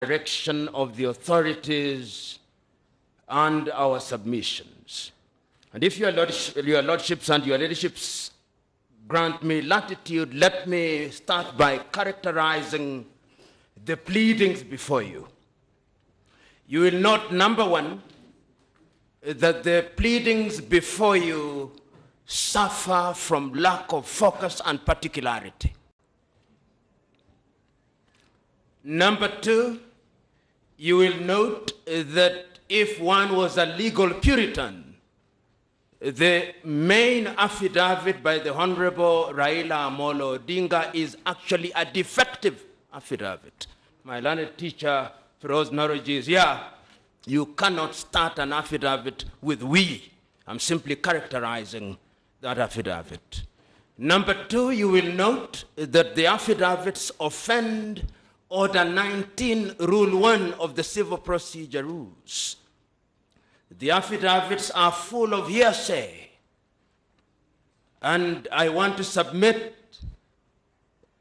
direction of the authorities and our submissions. And if your lordships and your leaderships grant me latitude, let me start by characterizing the pleadings before you. You will note, number one, that the pleadings before you suffer from lack of focus and particularity. Number two, you will note that if one was a legal Puritan, the main affidavit by the Honorable Raila Amolo Odinga is actually a defective affidavit. My learned teacher, Feroz Naroji, is here. You cannot start an affidavit with "we." I'm simply characterizing that affidavit. Number two, you will note that the affidavits offend Order 19, Rule 1 of the Civil Procedure Rules. The affidavits are full of hearsay, and I want to submit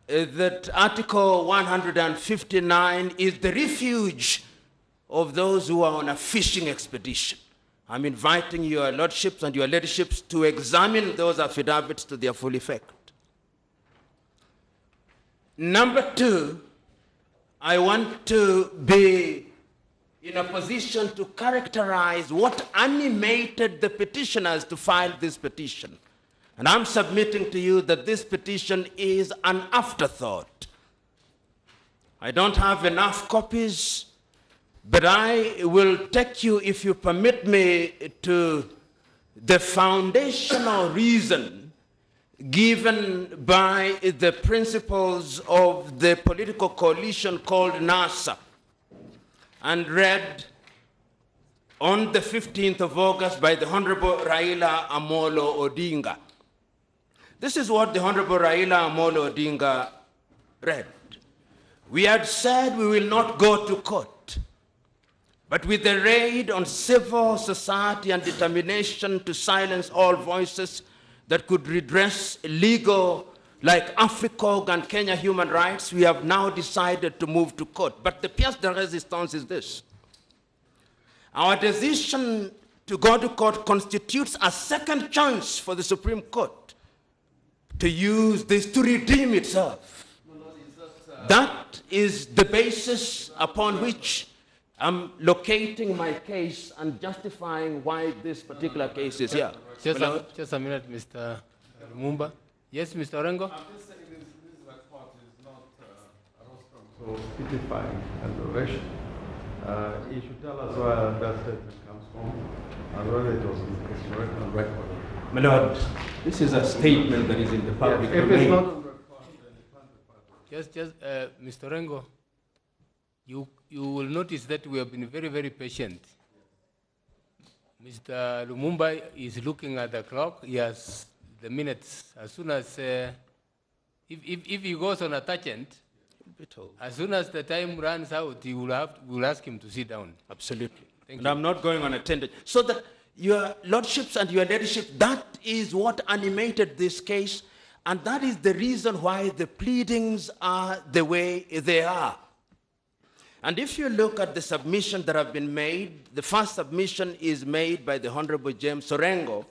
that Article 159 is the refuge of those who are on a fishing expedition. I'm inviting your lordships and your leaderships to examine those affidavits to their full effect. Number two, I want to be in a position to characterize what animated the petitioners to file this petition. And I'm submitting to you that this petition is an afterthought. I don't have enough copies, but I will take you, if you permit me, to the foundational reason given by the principles of the political coalition called NASA, and read on the 15th of August by the Honorable Raila Amolo Odinga. This is what the Honorable Raila Amolo Odinga read. We had said we will not go to court, but with the raid on civil society and determination to silence all voices that could redress legal, like AFRICOG and Kenya human rights, we have now decided to move to court. But the pièce de résistance is this. Our decision to go to court constitutes a second chance for the Supreme Court to use this to redeem itself. That is the basis upon which I'm locating my case and justifying why this particular case is here. Just a minute, Mr. Lumumba. Yes, Mr. Orengo? I'm just saying this report is not a rostrum so speedifying adoration. He should tell us where that statement comes from and whether it was correct on record. My Lord, this is a statement that is in the public If domain. it's not on record, then it can't be Mr. Orengo, you will notice that we have been very, very patient. Mr. Lumumba is looking at the clock. He has the minutes. As soon as, if he goes on a tangent, as soon as the time runs out, we'll ask him to sit down. Absolutely. Thank And you. I'm not going on a tangent. So that your lordships and your leadership, that is what animated this case, and that is the reason why the pleadings are the way they are. And if you look at the submissions that have been made, the first submission is made by the Honorable James Orengo.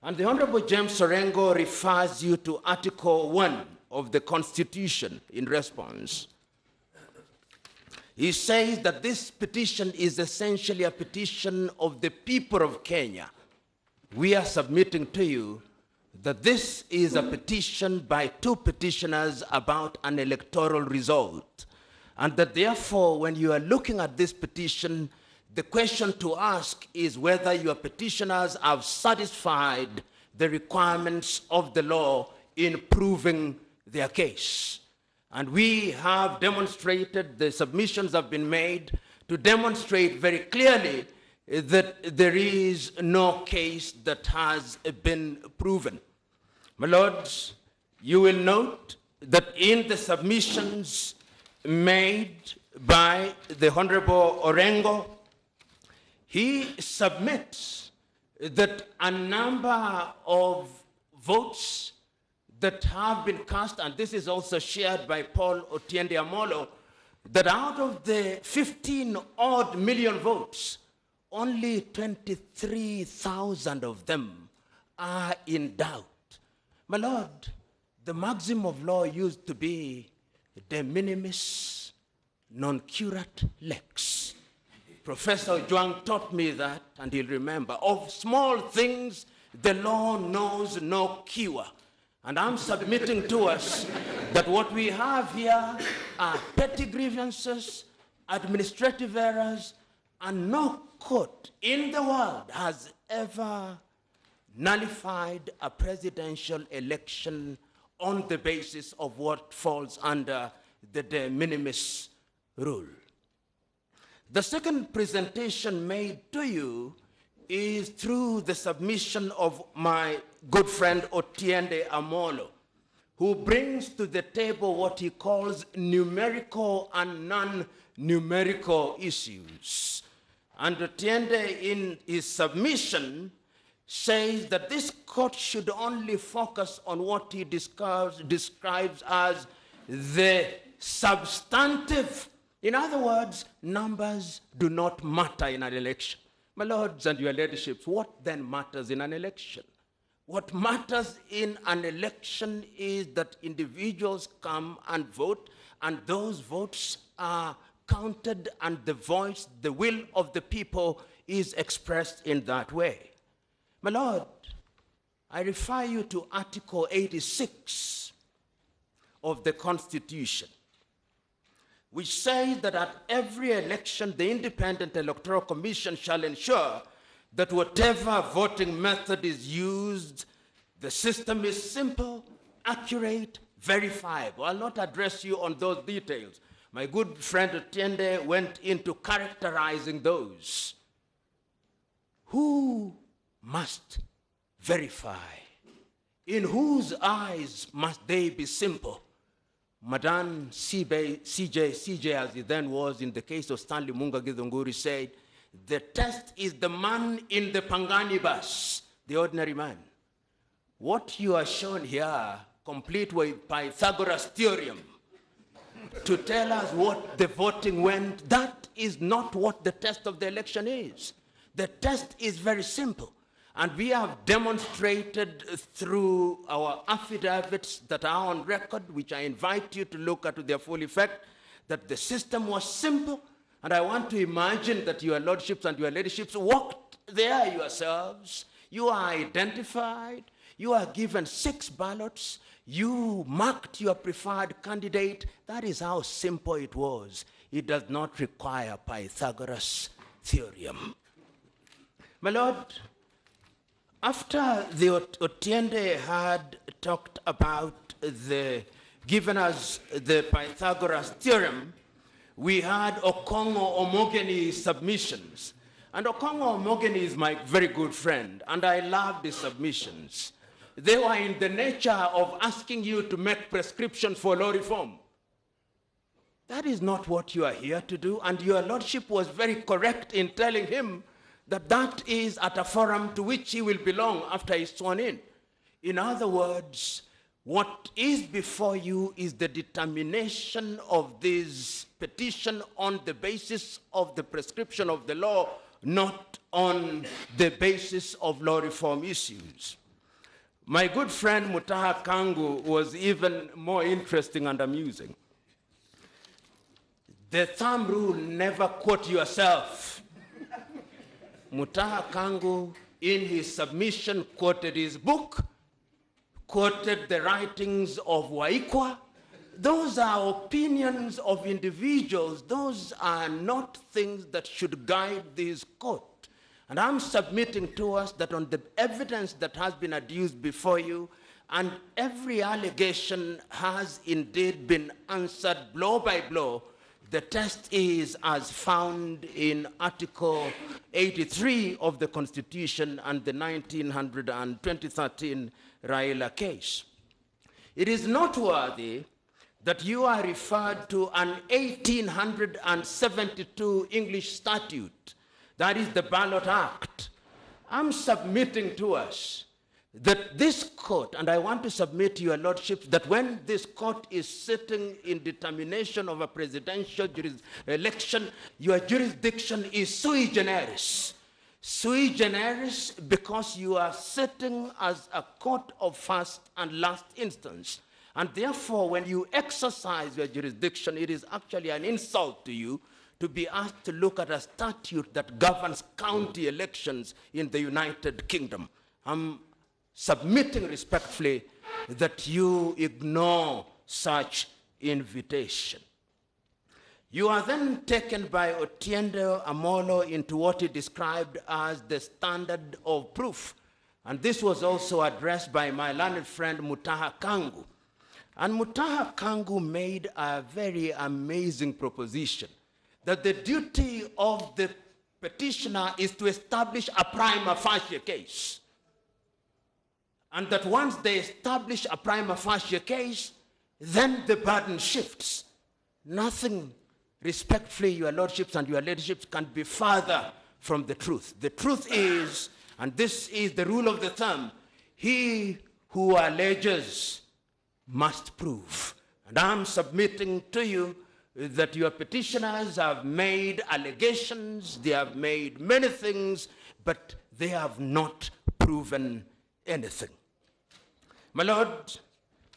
And the Honorable James Orengo refers you to Article 1 of the Constitution in response. He says that this petition is essentially a petition of the people of Kenya. We are submitting to you that this is a petition by two petitioners about an electoral result. And that therefore, when you are looking at this petition, the question to ask is whether your petitioners have satisfied the requirements of the law in proving their case. And we have demonstrated, the submissions have been made to demonstrate very clearly that there is no case that has been proven. My lords, you will note that in the submissions made by the Honorable Orengo, he submits that a number of votes that have been cast, and this is also shared by Paul Otiende Amolo, that out of the 15 odd million votes, only 23,000 of them are in doubt. My Lord, the maxim of law used to be de minimis non curat lex. Professor Zhuang taught me that, and he'll remember. Of small things, the law knows no cure. And I'm submitting to us that what we have here are petty grievances, administrative errors, and no court in the world has ever nullified a presidential election on the basis of what falls under the de minimis rule. The second presentation made to you is through the submission of my good friend Otiende Amolo, who brings to the table what he calls numerical and non-numerical issues. And Otiende, in his submission, says that this court should only focus on what he describes as the substantive. In other words, numbers do not matter in an election. My lords and your ladyship, what then matters in an election? What matters in an election is that individuals come and vote, and those votes are counted, and the voice, the will of the people is expressed in that way. My Lord, I refer you to Article 86 of the Constitution, which says that at every election, the Independent Electoral Commission shall ensure that whatever voting method is used, the system is simple, accurate, verifiable. I'll not address you on those details. My good friend Otiende went into characterizing those. Who must verify? In whose eyes must they be simple? Madame CJ, as he then was in the case of Stanley Munga Githunguri, said, the test is the man in the Pangani bus, the ordinary man. What you are shown here, complete with Pythagoras' theorem, to tell us what the voting went, that is not what the test of the election is. The test is very simple. And we have demonstrated through our affidavits that are on record, which I invite you to look at to their full effect, that the system was simple. And I want to imagine that your lordships and your ladyships walked there yourselves. You are identified. You are given 6 ballots. You marked your preferred candidate. That is how simple it was. It does not require Pythagoras' theorem. My Lord, after the Otiende had talked about given us the Pythagoras theorem, we had Okongo Omogeni's submissions. And Okongo Omogeni is my very good friend, and I love the submissions. They were in the nature of asking you to make prescription for law reform. That is not what you are here to do, and your lordship was very correct in telling him that that is at a forum to which he will belong after he's sworn in. In other words, what is before you is the determination of this petition on the basis of the prescription of the law, not on the basis of law reform issues. My good friend Mutaha Kangu was even more interesting and amusing. The thumb rule, never quote yourself. Mutaha Kangu, in his submission, quoted his book, quoted the writings of Waikwa. Those are opinions of individuals. Those are not things that should guide this court. And I'm submitting to us that on the evidence that has been adduced before you, and every allegation has indeed been answered blow by blow, the test is as found in Article 83 of the Constitution and the 2013 Raila case. It is noteworthy that you are referred to an 1872 English statute, that is the Ballot Act. I'm submitting to us that this court, and I want to submit to your lordships that when this court is sitting in determination of a presidential election, your jurisdiction is sui generis. Sui generis because you are sitting as a court of first and last instance. And therefore, when you exercise your jurisdiction, it is actually an insult to you to be asked to look at a statute that governs county elections in the United Kingdom. I'm submitting respectfully that you ignore such invitation. You are then taken by Otiende Amolo into what he described as the standard of proof. And this was also addressed by my learned friend Mutaha Kangu. And Mutaha Kangu made a very amazing proposition that the duty of the petitioner is to establish a prima facie case. And that once they establish a prima facie case, then the burden shifts. Nothing, respectfully, your lordships and your ladyships, can be further from the truth. The truth is, and this is the rule of the thumb, he who alleges must prove. And I'm submitting to you that your petitioners have made allegations, they have made many things, but they have not proven anything. My lord,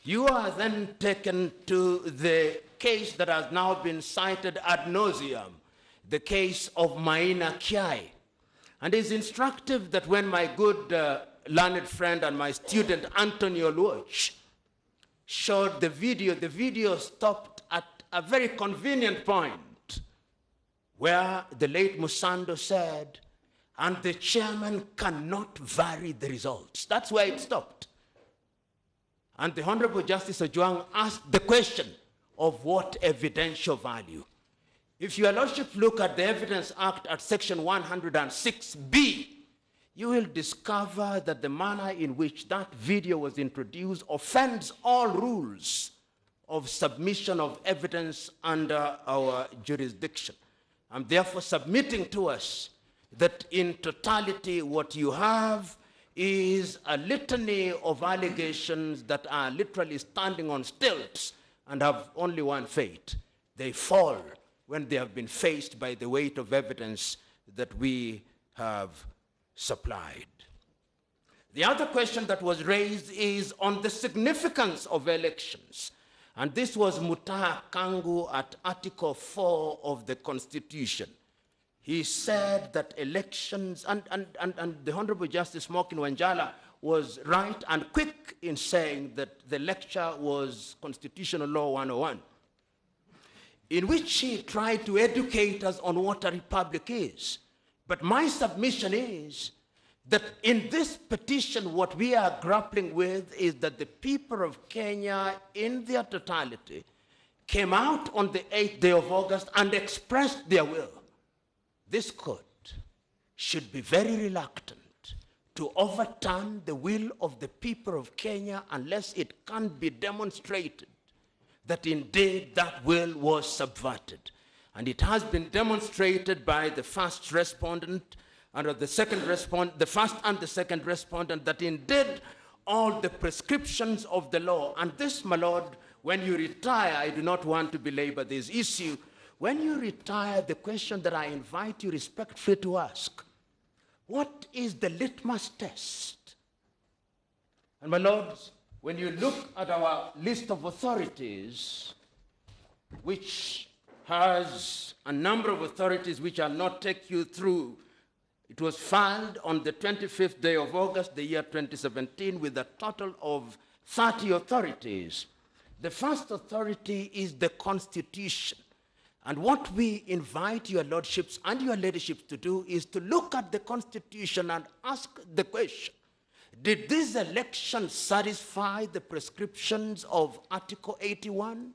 you are then taken to the case that has now been cited ad nauseum, the case of Maina Kiai. And it's instructive that when my good learned friend and my student Antonio Luoch showed the video stopped at a very convenient point where the late Musando said, and the chairman cannot vary the results. That's where it stopped. And the Honorable Justice Ojwang asked the question of what evidential value. If your lordship look at the Evidence Act at section 106B, you will discover that the manner in which that video was introduced offends all rules of submission of evidence under our jurisdiction. I'm therefore submitting to us that in totality what you have is a litany of allegations that are literally standing on stilts and have only one fate. They fall when they have been faced by the weight of evidence that we have supplied. The other question that was raised is on the significance of elections. And this was Mutaha Kangu at Article 4 of the Constitution. He said that elections, and the Honorable Justice Mokin Wanjala was right and quick in saying that the lecture was Constitutional Law 101, in which he tried to educate us on what a republic is. But my submission is that in this petition, what we are grappling with is that the people of Kenya in their totality came out on the 8th day of August and expressed their will. This court should be very reluctant to overturn the will of the people of Kenya unless it can be demonstrated that indeed that will was subverted. And it has been demonstrated by the first respondent and the second respondent, the first and the second respondent, that indeed all the prescriptions of the law, and this, my lord, when you retire, I do not want to belabor this issue, when you retire, the question that I invite you respectfully to ask, what is the litmus test? And my lords, when you look at our list of authorities, which has a number of authorities which I'll not take you through, it was filed on the 25th day of August, the year 2017, with a total of 30 authorities. The first authority is the Constitution. And what we invite your lordships and your ladyships to do is to look at the Constitution and ask the question, did this election satisfy the prescriptions of Article 81?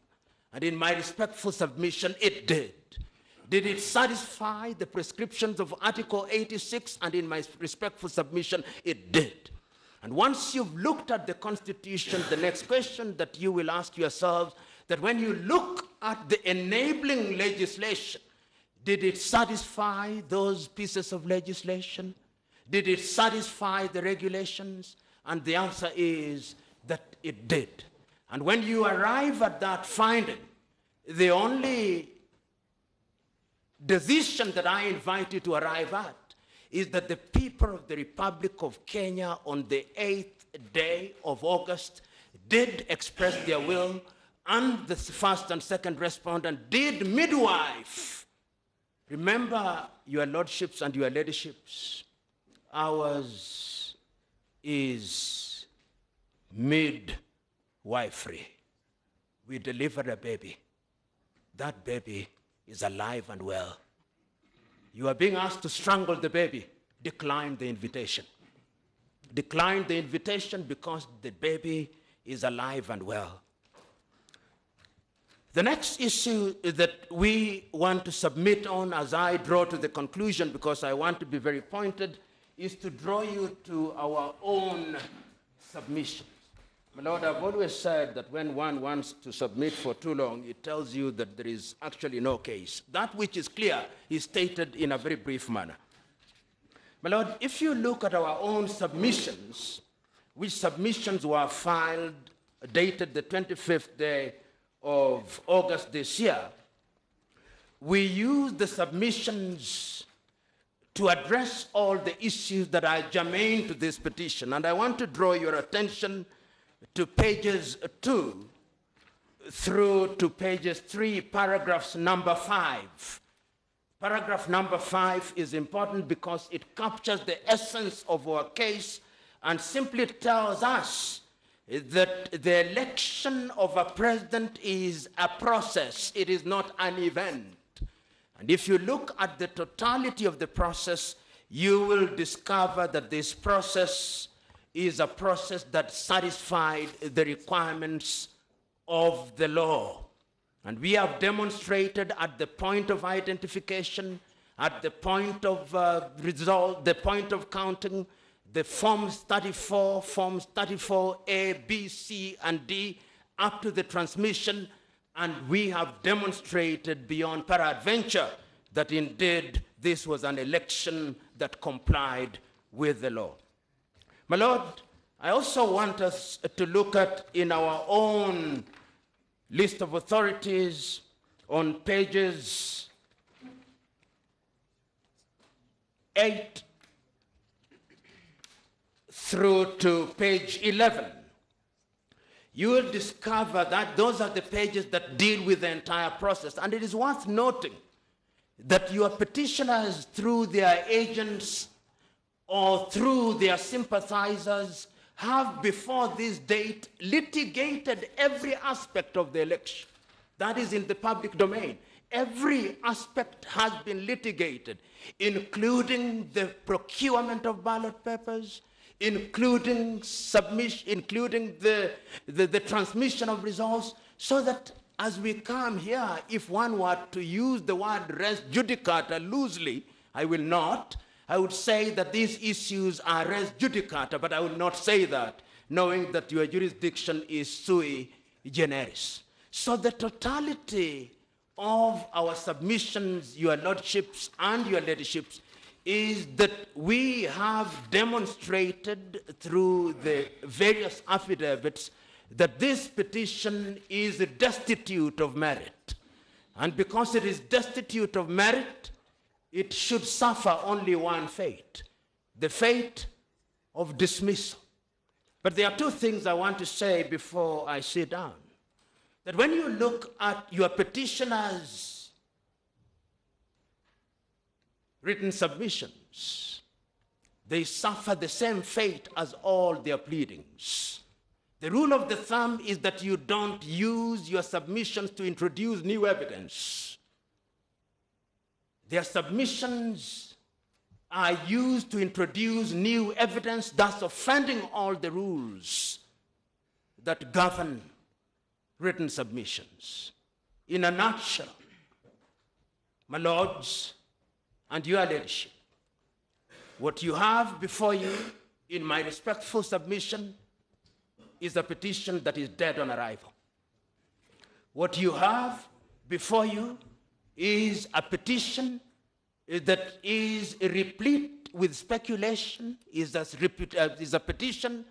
And in my respectful submission, it did. Did it satisfy the prescriptions of Article 86? And in my respectful submission, it did. And once you've looked at the Constitution, the next question that you will ask yourselves, that when you look at the enabling legislation, did it satisfy those pieces of legislation? Did it satisfy the regulations? And the answer is that it did. And when you arrive at that finding, the only decision that I invite you to arrive at is that the people of the Republic of Kenya on the 8th day of August did express their will, and the first and second respondent did midwife. Remember, your lordships and your ladyships, ours is midwifery. We delivered a baby. That baby is alive and well. You are being asked to strangle the baby. Decline the invitation. Decline the invitation because the baby is alive and well. The next issue that we want to submit on as I draw to the conclusion, because I want to be very pointed, is to draw you to our own submissions. My Lord, I've always said that when one wants to submit for too long, it tells you that there is actually no case. That which is clear is stated in a very brief manner. My Lord, if you look at our own submissions, which submissions were filed, dated the 25th day of August this year, we used the submissions to address all the issues that are germane to this petition. And I want to draw your attention to pages 2 through to pages 3, paragraphs number 5. Paragraph number 5 is important because it captures the essence of our case and simply tells us that the election of a president is a process. It is not an event. And if you look at the totality of the process, you will discover that this process is a process that satisfied the requirements of the law. And we have demonstrated at the point of identification, at the point of result, the point of counting, the forms 34A, B, C, and D, up to the transmission, and we have demonstrated beyond peradventure that indeed this was an election that complied with the law. My Lord, I also want us to look at in our own list of authorities on pages 8 through to page 11. You will discover that those are the pages that deal with the entire process. And it is worth noting that your petitioners, through their agents or through their sympathizers, have before this date litigated every aspect of the election. That is in the public domain. Every aspect has been litigated, including the procurement of ballot papers, including submission, including the transmission of results, so that as we come here, if one were to use the word res judicata loosely, I will not. I would say that these issues are res judicata, but I will not say that, knowing that your jurisdiction is sui generis. So the totality of our submissions, your lordships and your ladyships, is that we have demonstrated through the various affidavits that this petition is destitute of merit. And because it is destitute of merit, it should suffer only one fate, the fate of dismissal. But there are two things I want to say before I sit down. That when you look at your petitioners' written submissions, they suffer the same fate as all their pleadings. The rule of the thumb is that you don't use your submissions to introduce new evidence. Their submissions are used to introduce new evidence, thus offending all the rules that govern written submissions. In a nutshell, my lords and your ladyship, what you have before you in my respectful submission is a petition that is dead on arrival. What you have before you is a petition that is replete with speculation, is a petition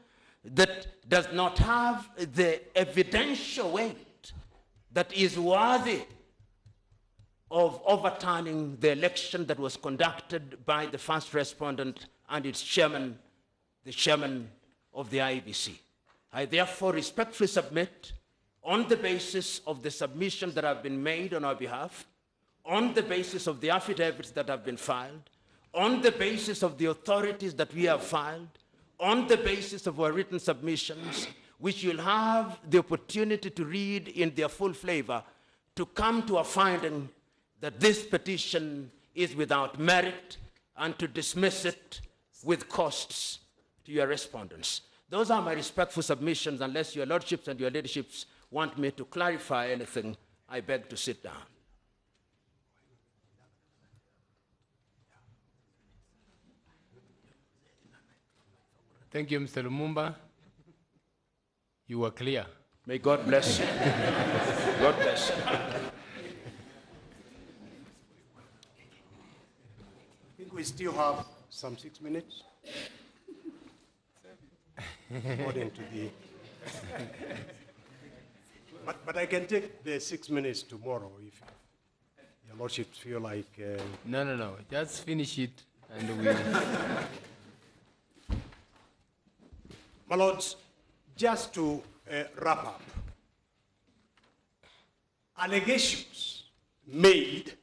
that does not have the evidential weight that is worthy of overturning the election that was conducted by the first respondent and its chairman, the chairman of the IEBC. I therefore respectfully submit, on the basis of the submissions that have been made on our behalf, on the basis of the affidavits that have been filed, on the basis of the authorities that we have filed, on the basis of our written submissions, which you'll have the opportunity to read in their full flavor, to come to a finding that this petition is without merit and to dismiss it with costs to your respondents. Those are my respectful submissions. Unless your lordships and your leaderships want me to clarify anything, I beg to sit down. Thank you, Mr. Lumumba. You were clear. May God bless you. God bless you. I think we still have some 6 minutes. According to the... but I can take the 6 minutes tomorrow if your lordships feel like... No. Just finish it and we'll... My lords, just to wrap up, allegations made